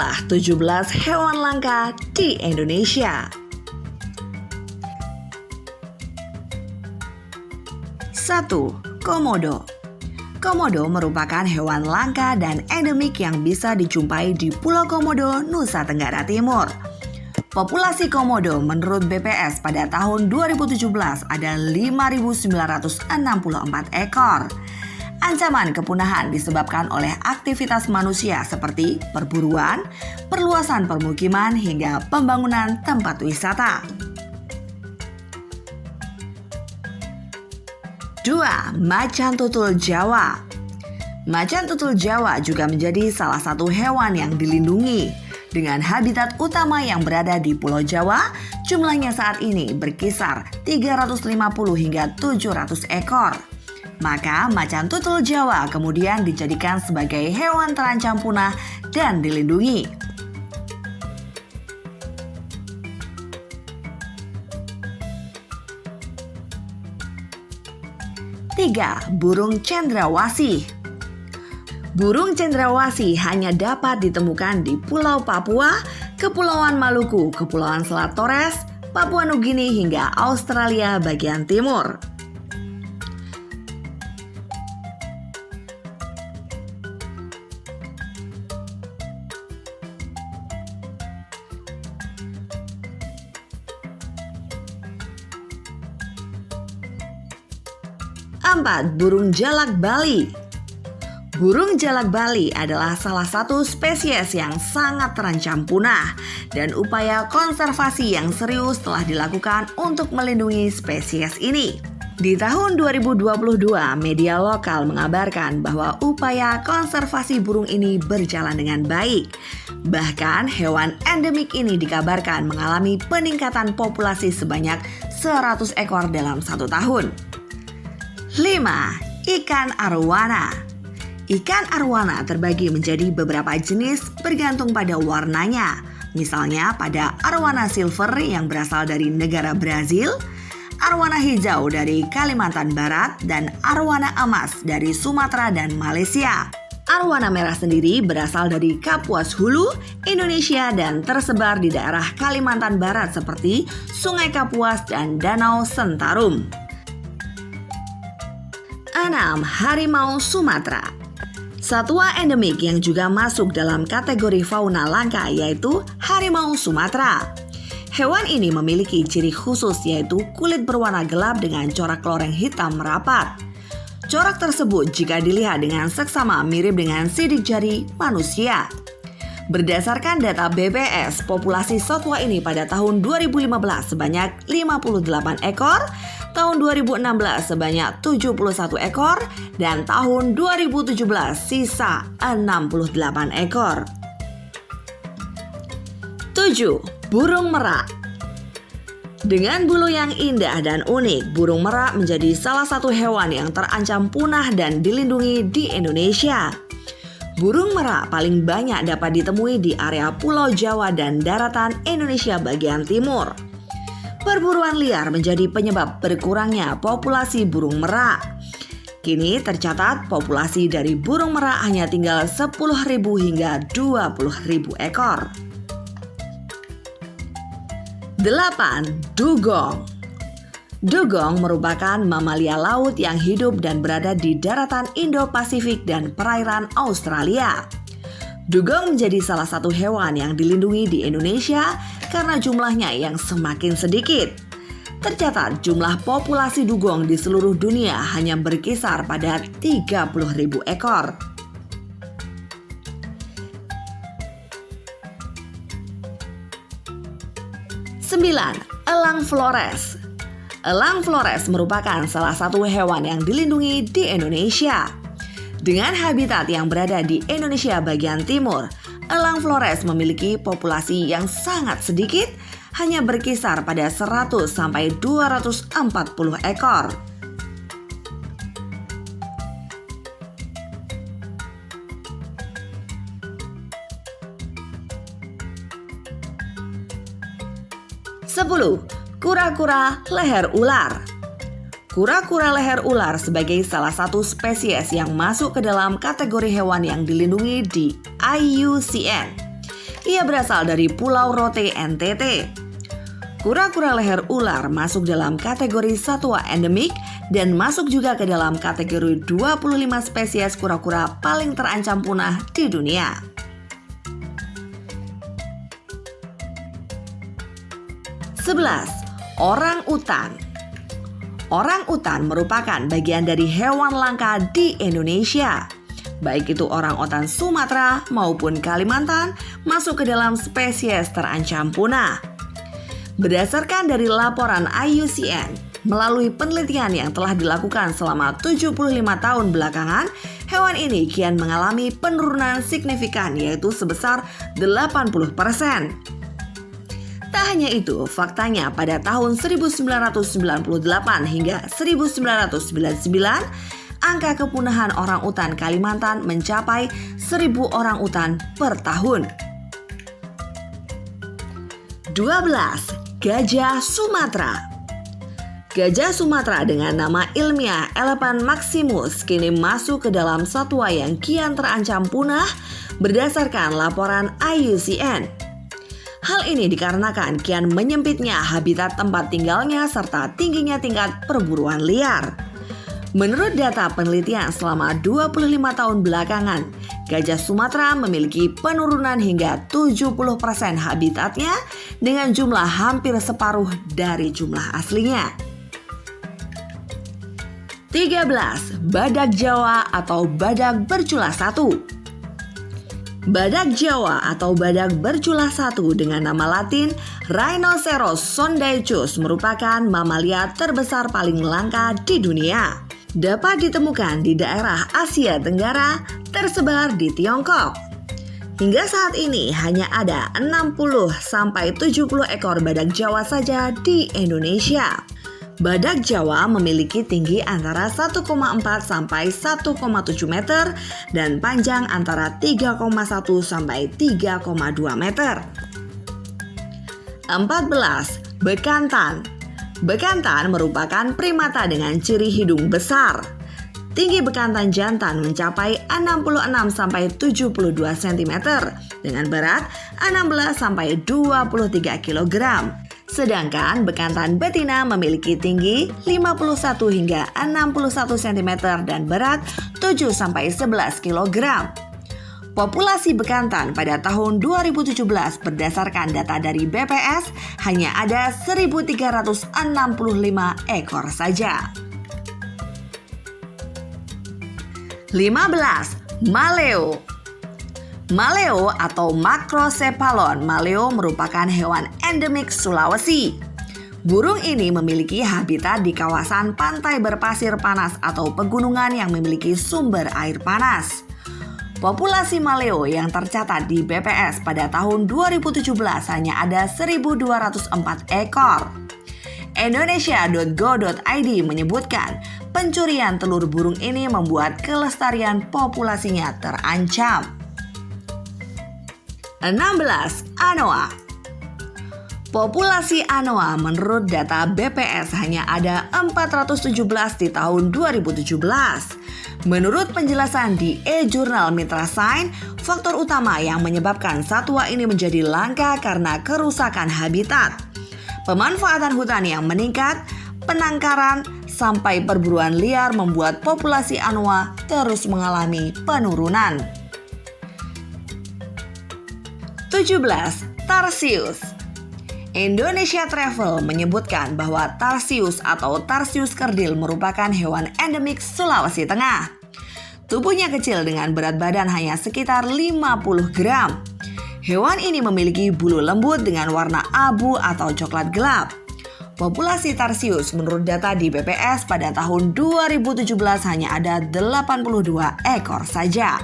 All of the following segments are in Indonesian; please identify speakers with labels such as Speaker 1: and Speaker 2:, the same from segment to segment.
Speaker 1: Inilah 17 hewan langka di Indonesia. 1. Komodo. Komodo merupakan hewan langka dan endemik yang bisa dijumpai di Pulau Komodo, Nusa Tenggara Timur. Populasi komodo menurut BPS pada tahun 2017 ada 5.964 ekor. Ancaman kepunahan disebabkan oleh aktivitas manusia seperti perburuan, perluasan permukiman, hingga pembangunan tempat wisata. 2. Macan tutul Jawa. Macan tutul Jawa juga menjadi salah satu hewan yang dilindungi. Dengan habitat utama yang berada di Pulau Jawa, jumlahnya saat ini berkisar 350 hingga 700 ekor. Maka macan tutul Jawa kemudian dijadikan sebagai hewan terancam punah dan dilindungi. Tiga, burung cendrawasih. Burung cendrawasih hanya dapat ditemukan di Pulau Papua, Kepulauan Maluku, Kepulauan Selat Torres, Papua Nugini hingga Australia bagian timur. Empat, burung jalak Bali. Burung jalak Bali adalah salah satu spesies yang sangat terancam punah dan upaya konservasi yang serius telah dilakukan untuk melindungi spesies ini. Di tahun 2022, media lokal mengabarkan bahwa upaya konservasi burung ini berjalan dengan baik. Bahkan hewan endemik ini dikabarkan mengalami peningkatan populasi sebanyak 100 ekor dalam 1 tahun. 5. Ikan arwana. Ikan arwana terbagi menjadi beberapa jenis bergantung pada warnanya. Misalnya pada arwana silver yang berasal dari negara Brazil, arwana hijau dari Kalimantan Barat, dan arwana emas dari Sumatera dan Malaysia. Arwana merah sendiri berasal dari Kapuas Hulu, Indonesia dan tersebar di daerah Kalimantan Barat seperti Sungai Kapuas dan Danau Sentarum. 6. Harimau Sumatera. Satwa endemik yang juga masuk dalam kategori fauna langka yaitu harimau Sumatera. Hewan ini memiliki ciri khusus yaitu kulit berwarna gelap dengan corak loreng hitam merapat. Corak tersebut jika dilihat dengan seksama mirip dengan sidik jari manusia. Berdasarkan data BPS, populasi satwa ini pada tahun 2015 sebanyak 58 ekor, tahun 2016 sebanyak 71 ekor, dan tahun 2017 sisa 68 ekor. 7. Burung merak. Dengan bulu yang indah dan unik, burung merak menjadi salah satu hewan yang terancam punah dan dilindungi di Indonesia. Burung merak paling banyak dapat ditemui di area Pulau Jawa dan daratan Indonesia bagian timur. Perburuan liar menjadi penyebab berkurangnya populasi burung merak. Kini tercatat populasi dari burung merak hanya tinggal 10.000 hingga 20.000 ekor. 8. Dugong. Dugong merupakan mamalia laut yang hidup dan berada di daratan Indo-Pasifik dan perairan Australia. Dugong menjadi salah satu hewan yang dilindungi di Indonesia karena jumlahnya yang semakin sedikit. Tercatat jumlah populasi dugong di seluruh dunia hanya berkisar pada 30.000 ekor. 9. Elang Flores. Elang Flores merupakan salah satu hewan yang dilindungi di Indonesia. Dengan habitat yang berada di Indonesia bagian timur, elang Flores memiliki populasi yang sangat sedikit, hanya berkisar pada 100 sampai 240 ekor. Sepuluh. Kura-kura leher ular. Kura-kura leher ular sebagai salah satu spesies yang masuk ke dalam kategori hewan yang dilindungi di IUCN. Ia berasal dari Pulau Rote, NTT. Kura-kura leher ular masuk dalam kategori satwa endemik dan masuk juga ke dalam kategori 25 spesies kura-kura paling terancam punah di dunia. Sebelas, orang utan. Orang utan merupakan bagian dari hewan langka di Indonesia. Baik itu orang utan Sumatera maupun Kalimantan masuk ke dalam spesies terancam punah. Berdasarkan dari laporan IUCN, melalui penelitian yang telah dilakukan selama 75 tahun belakangan, hewan ini kian mengalami penurunan signifikan yaitu sebesar 80%. Tak hanya itu, faktanya pada tahun 1998 hingga 1999, angka kepunahan orang utan Kalimantan mencapai 1.000 orang utan per tahun. 12. Gajah Sumatera. Gajah Sumatera dengan nama ilmiah Elephant maximus kini masuk ke dalam satwa yang kian terancam punah berdasarkan laporan IUCN. Hal ini dikarenakan kian menyempitnya habitat tempat tinggalnya serta tingginya tingkat perburuan liar. Menurut data penelitian selama 25 tahun belakangan, gajah Sumatera memiliki penurunan hingga 70% habitatnya dengan jumlah hampir separuh dari jumlah aslinya. 13. Badak Jawa atau badak bercula satu. Badak Jawa atau badak bercula satu dengan nama latin Rhinoceros sondaicus merupakan mamalia terbesar paling langka di dunia. Dapat ditemukan di daerah Asia Tenggara, tersebar di Tiongkok. Hingga saat ini hanya ada 60-70 ekor badak Jawa saja di Indonesia. Badak Jawa memiliki tinggi antara 1,4 sampai 1,7 meter dan panjang antara 3,1 sampai 3,2 meter. 14. Bekantan. Bekantan merupakan primata dengan ciri hidung besar. Tinggi bekantan jantan mencapai 66-72 cm dengan berat 16-23 kg. Sedangkan bekantan betina memiliki tinggi 51 hingga 61 cm dan berat 7-11 kg. Populasi bekantan pada tahun 2017 berdasarkan data dari BPS hanya ada 1.365 ekor saja. 15. Maleo. Maleo atau Macrocephalon maleo merupakan hewan endemik Sulawesi. Burung ini memiliki habitat di kawasan pantai berpasir panas atau pegunungan yang memiliki sumber air panas. Populasi maleo yang tercatat di BPS pada tahun 2017 hanya ada 1.204 ekor. Indonesia.go.id menyebutkan pencurian telur burung ini membuat kelestarian populasinya terancam. 16. Anoa. Populasi anoa menurut data BPS hanya ada 417 di tahun 2017. Menurut penjelasan di e-jurnal Mitra Science, faktor utama yang menyebabkan satwa ini menjadi langka karena kerusakan habitat, pemanfaatan hutan yang meningkat, penangkaran, sampai perburuan liar membuat populasi anoa terus mengalami penurunan. 17. Tarsius. Indonesia Travel menyebutkan bahwa tarsius atau tarsius kerdil merupakan hewan endemik Sulawesi Tengah. Tubuhnya kecil dengan berat badan hanya sekitar 50 gram. Hewan ini memiliki bulu lembut dengan warna abu atau coklat gelap. Populasi tarsius menurut data di BPS pada tahun 2017 hanya ada 82 ekor saja.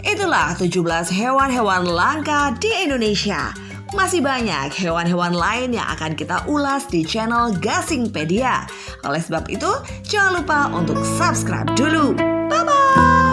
Speaker 1: Itulah 17 hewan-hewan langka di Indonesia. Masih banyak hewan-hewan lain yang akan kita ulas di channel Gasingpedia. Oleh sebab itu, jangan lupa untuk subscribe dulu. Bye-bye!